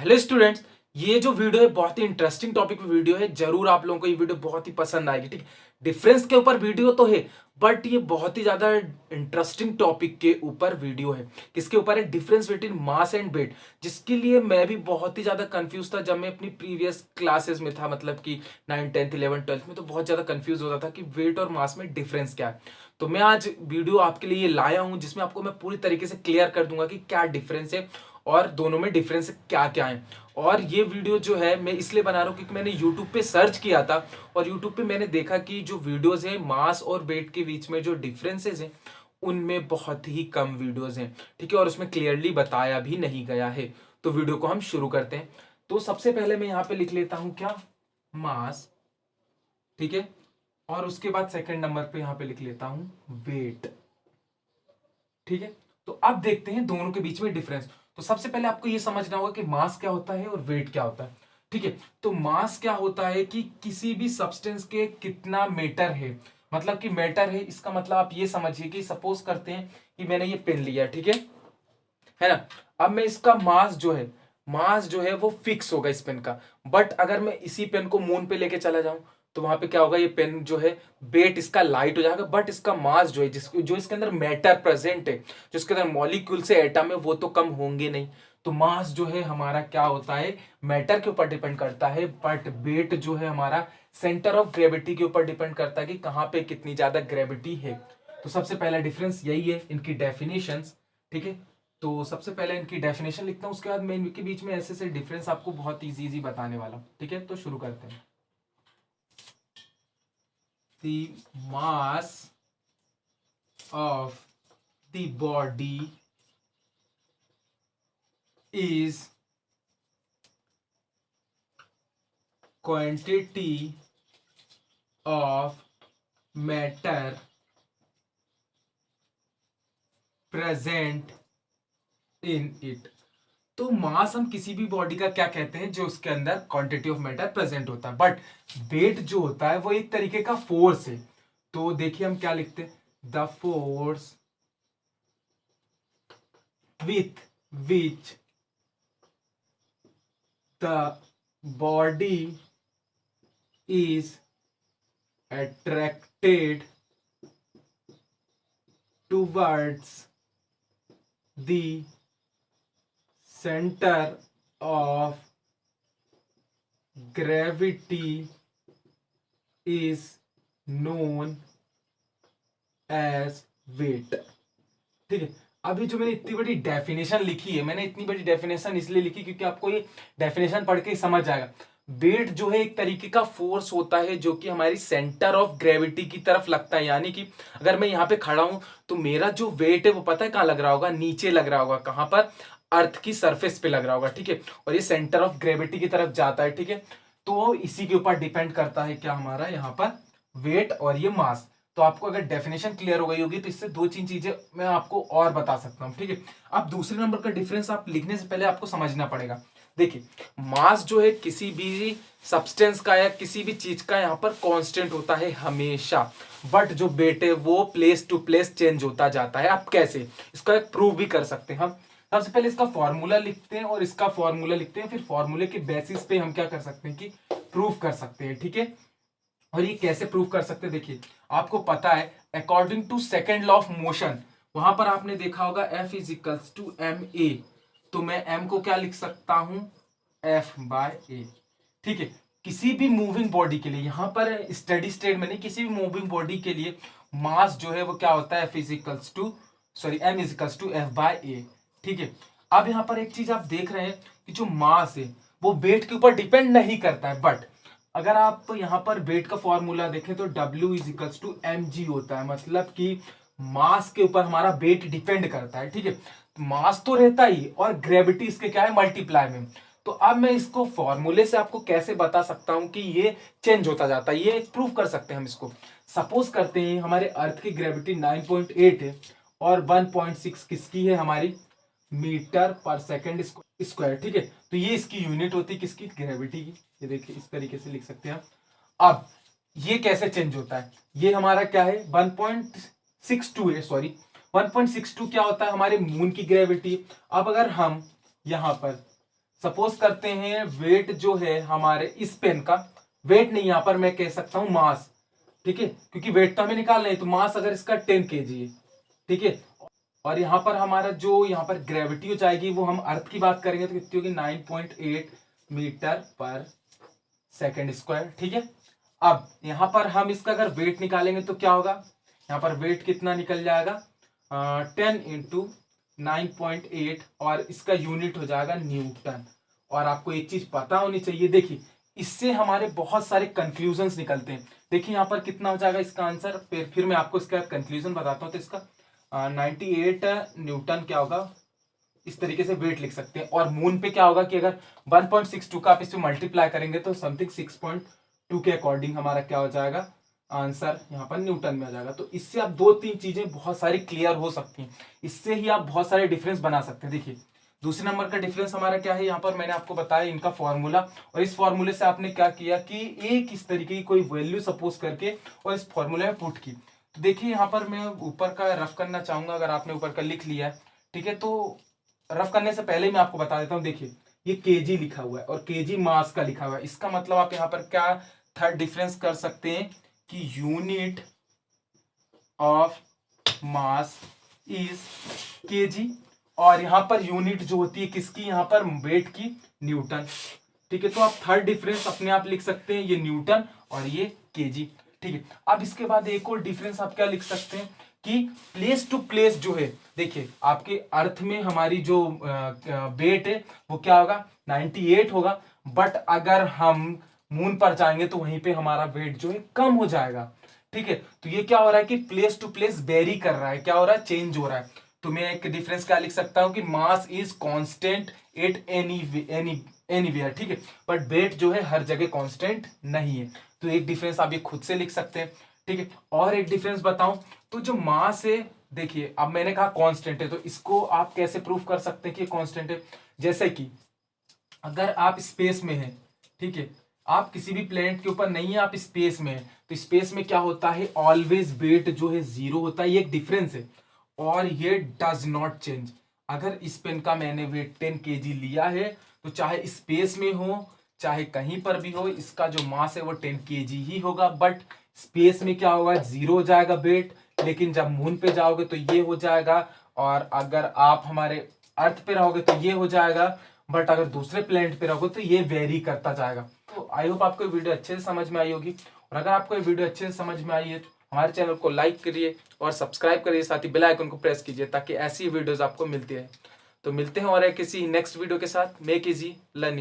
Hello students. ये जो video है बहुत ही इंटरेस्टिंग टॉपिक पे वीडियो है। जरूर आप लोगों को ये वीडियो बहुत ही पसंद आएगी। ठीक है, डिफरेंस के ऊपर वीडियो तो है, बट ये बहुत ही ज्यादा इंटरेस्टिंग टॉपिक के ऊपर वीडियो है। किसके ऊपर है? Difference between mass and weight, जिसके लिए मैं भी बहुत ही ज्यादा कंफ्यूज था जब मैं अपनी प्रीवियस क्लासेस में था, मतलब कि 9 10 11 12 में, तो बहुत ज्यादा कंफ्यूज होता था कि वेट और मास में डिफरेंस क्या है। तो मैं आज वीडियो आपके लिए लाया हूं जिसमें आपको मैं पूरी तरीके से क्लियर कर दूंगा कि क्या डिफरेंस है और दोनों में डिफरेंस क्या क्या है। और ये वीडियो जो है मैं इसलिए बना रहा हूँ क्योंकि मैंने यूट्यूब पे सर्च किया था और यूट्यूब पे मैंने देखा कि जो वीडियोस है मास और वेट के बीच में जो डिफरेंसेस हैं उनमें बहुत ही कम वीडियोस हैं। ठीक है, और उसमें क्लियरली बताया भी नहीं गया है। तो वीडियो को हम शुरू करते हैं। तो सबसे पहले मैं यहाँ पे लिख लेता हूँ क्या? मास। ठीक है, और उसके बाद सेकंड नंबर पे यहाँ पे लिख लेता हूँ वेट। ठीक है, तो अब देखते हैं दोनों के बीच में डिफरेंस। तो सबसे पहले आपको यह समझना होगा कि मास क्या होता है और वेट क्या होता है। ठीक है, तो मास क्या होता है कि किसी भी सब्सटेंस के कितना मैटर है, मतलब कि मैटर है, इसका मतलब आप ये समझिए कि सपोज करते हैं कि मैंने ये पेन लिया। ठीक है ना? अब मैं इसका मास जो है वो फिक्स होगा इस पेन का। बट अगर मैं इसी पेन को मून पे लेके चला जाऊं तो वहां पे क्या होगा? ये पेन जो है वेट इसका लाइट हो जाएगा, बट इसका मास जो है जो इसके अंदर मैटर प्रेजेंट है, जो इसके अंदर मॉलिक्यूल से एटम है, वो तो कम होंगे नहीं। तो मास जो है हमारा क्या होता है? मैटर के ऊपर डिपेंड करता है, बट वेट जो है हमारा सेंटर ऑफ ग्रेविटी के ऊपर डिपेंड करता है कि कहां पे कितनी ज्यादा ग्रेविटी है। तो सबसे पहला डिफरेंस यही है, इनकी डेफिनेशंस। ठीक है, तो सबसे पहले इनकी डेफिनेशन लिखता हूं, उसके बाद मैं इनके बीच में ऐसे ऐसे डिफरेंस आपको बहुत इजी इजी बताने वाला हूं। ठीक है, तो शुरू करते हैं। The mass of the body is quantity of matter present in it. तो मास हम किसी भी बॉडी का क्या कहते हैं? जो उसके अंदर क्वांटिटी ऑफ मैटर प्रेजेंट होता है। बट वेट जो होता है वो एक तरीके का फोर्स है। तो देखिए हम क्या लिखते हैं? The force with which the body is attracted towards the center of gravity is known as weight। ठीक है, अभी जो मैंने इतनी बड़ी डेफिनेशन लिखी है, मैंने इतनी बड़ी डेफिनेशन इसलिए लिखी क्योंकि आपको ये डेफिनेशन पढ़ के ही समझ जाएगा। वेट जो है एक तरीके का फोर्स होता है जो कि हमारी सेंटर ऑफ ग्रेविटी की तरफ लगता है। यानी कि अगर मैं यहाँ पे खड़ा हूं तो मेरा जो वेट है वो पता है कहाँ लग रहा होगा? नीचे लग रहा होगा। कहां पर? अर्थ की सरफेस पे लग रहा होगा। ठीक है, और ये सेंटर ऑफ ग्रेविटी की तरफ जाता है। ठीक है, तो इसी के ऊपर डिपेंड करता है क्या हमारा यहाँ पर? वेट और ये मास। तो आपको अगर डेफिनेशन क्लियर हो गई होगी तो इससे दो तीन चीजें मैं आपको और बता सकता हूं। ठीक है, अब दूसरे नंबर का डिफरेंस आप लिखने से पहले आपको समझना पड़ेगा। देखिए, मास जो है किसी भी सब्सटेंस का या किसी भी चीज का यहाँ पर कांस्टेंट होता है हमेशा। बट जो वेट है वो प्लेस टू प्लेस चेंज होता जाता है। आप कैसे इसका एक प्रूव भी कर सकते हैं? हम सबसे पहले इसका फॉर्मूला लिखते हैं और इसका फॉर्मूला लिखते हैं, फिर फॉर्मूले के बेसिस पे हम क्या कर सकते हैं कि प्रूव कर सकते हैं। ठीक है, और ये कैसे प्रूव कर सकते हैं? देखिए, आपको पता है according to second law of motion, वहां पर आपने देखा होगा F is equals to M A. तो मैं m को क्या लिख सकता हूं? F by A. ठीक है, किसी भी मूविंग बॉडी के लिए, यहां पर स्टेडी स्टेट में नहीं, किसी भी मूविंग बॉडी के लिए मास जो है वो क्या होता है? F is equals to m is equals to F by A. ठीक है, अब यहां पर एक चीज आप देख रहे हैं कि जो मास है वो वेट के ऊपर डिपेंड नहीं करता है। बट अगर आप यहां पर वेट का फॉर्मूला देखें तो W is equals to M G होता है, मतलब कि मास के ऊपर हमारा वेट डिपेंड करता है। ठीक है, मास तो रहता ही और ग्रेविटी इसके क्या है? मल्टीप्लाई में। तो अब मैं इसको फॉर्मूले से आपको कैसे बता सकता हूं कि ये चेंज होता जाता है? ये प्रूव कर सकते हैं हम इसको। सपोज करते हैं हमारे अर्थ की ग्रेविटी 9.8 है और 1.6 किसकी है? हमारी मीटर पर सेकेंड स्क्वायर। ठीक है, तो ये इसकी यूनिट होती है किसकी? ग्रेविटी की। ये देखिए इस तरीके से लिख सकते हैं। अब ये कैसे चेंज होता है? ये हमारा क्या है? 1.62 है, सॉरी 1.62 क्या होता है? हमारे मून की ग्रेविटी। अब अगर हम यहां पर सपोज करते हैं वेट जो है हमारे इस पेन का, वेट नहीं, यहां पर मैं कह सकता हूं मास, ठीक है, क्योंकि वेट तो हमें निकालना है, तो मास अगर इसका 10 kg है, ठीक है, और यहाँ पर हमारा जो यहाँ पर ग्रेविटी हो जाएगी, वो हम अर्थ की बात करेंगे तो कितनी होगी, 9.8 मीटर पर सेकेंड स्क्वायर, ठीक है। अब यहाँ पर हम इसका अगर वेट निकालेंगे तो क्या होगा, यहाँ पर वेट कितना निकल जाएगा, 10 × 9.8, और इसका यूनिट हो जाएगा न्यूटन। और आपको एक चीज पता होनी चाहिए, देखिए इससे हमारे बहुत सारे कंक्लूजन्स निकलते हैं। देखिए यहाँ पर कितना हो जाएगा इसका आंसर, फिर मैं आपको इसका कंक्लूजन बताता हूँ। तो इसका 98 न्यूटन क्या होगा, इस तरीके से वेट लिख सकते हैं। और मून पे क्या होगा कि अगर 1.62 का आप इससे मल्टीप्लाई करेंगे तो समथिंग 6.2 के अकॉर्डिंग हमारा क्या हो जाएगा आंसर, यहाँ पर न्यूटन में आ जाएगा। तो इससे आप 2-3 चीजें बहुत सारी क्लियर हो सकती हैं, इससे ही आप बहुत सारे डिफरेंस बना सकते हैं। देखिए दूसरे नंबर का डिफरेंस हमारा क्या है, यहाँ पर मैंने आपको बताया इनका फॉर्मूला, और इस फॉर्मूले से आपने क्या किया कि एक इस तरीके की कोई वैल्यू सपोज करके और इस फॉर्मूले में पुट की। तो देखिए यहाँ पर मैं ऊपर का रफ करना चाहूंगा, अगर आपने ऊपर का लिख लिया है, ठीक है, तो रफ करने से पहले मैं आपको बता देता हूँ। देखिए ये केजी लिखा हुआ है और केजी मास का लिखा हुआ है, इसका मतलब आप यहाँ पर क्या थर्ड डिफरेंस कर सकते हैं कि unit of mass is KG, और यहां पर यूनिट जो होती है किसकी, यहां पर वेट की, न्यूटन, ठीक है। तो आप थर्ड डिफरेंस अपने आप लिख सकते हैं, ये न्यूटन और ये केजी, ठीक है। अब इसके बाद एक और डिफरेंस आप क्या लिख सकते हैं कि प्लेस टू प्लेस जो है, देखिए आपके अर्थ में हमारी जो वेट है वो क्या होगा, 98 होगा, बट अगर हम मून पर जाएंगे तो वहीं पे हमारा वेट जो है कम हो जाएगा, ठीक है। तो ये क्या हो रहा है कि प्लेस टू प्लेस वेरी कर रहा है, क्या हो रहा है, चेंज हो रहा है। तो मैं एक डिफरेंस क्या लिख सकता हूं कि mass is constant eight anywhere, ठीक है, बट वेट जो है हर जगह कांस्टेंट नहीं है। तो एक डिफरेंस आप ये खुद से लिख सकते हैं, ठीक है। और एक डिफरेंस बताऊं तो जो मास है, देखिए अब मैंने कहा कांस्टेंट है, तो इसको आप कैसे प्रूफ कर सकते हैं कि कांस्टेंट है, जैसे कि अगर आप स्पेस में हैं, ठीक है, आप किसी भी प्लेनेट के ऊपर नहीं है, आप स्पेस में है, तो स्पेस में क्या होता है, ऑलवेज वेट जो है 0 होता है, ये एक डिफरेंस है, और ये डज नॉट चेंज। अगर इस पेन का मैंने वेट 10 kg लिया है, तो चाहे स्पेस में हो चाहे कहीं पर भी हो, इसका जो मास है वो 10 kg ही होगा, बट स्पेस में क्या होगा, 0 हो जाएगा वेट, लेकिन जब मून पे जाओगे तो ये हो जाएगा, और अगर आप हमारे अर्थ पे रहोगे तो ये हो जाएगा, बट अगर दूसरे प्लेनेट पे रहोगे तो ये वेरी करता जाएगा। तो आई होप आपको ये वीडियो अच्छे से समझ में आई होगी, और अगर आपको ये वीडियो अच्छे से समझ में आई है तो हमारे चैनल को लाइक करिए और सब्सक्राइब करिए, साथ ही बेल आइकन को प्रेस कीजिए ताकि ऐसी वीडियोस आपको मिलती रहे। तो मिलते हैं और किसी नेक्स्ट वीडियो के साथ। Make easy learn easy.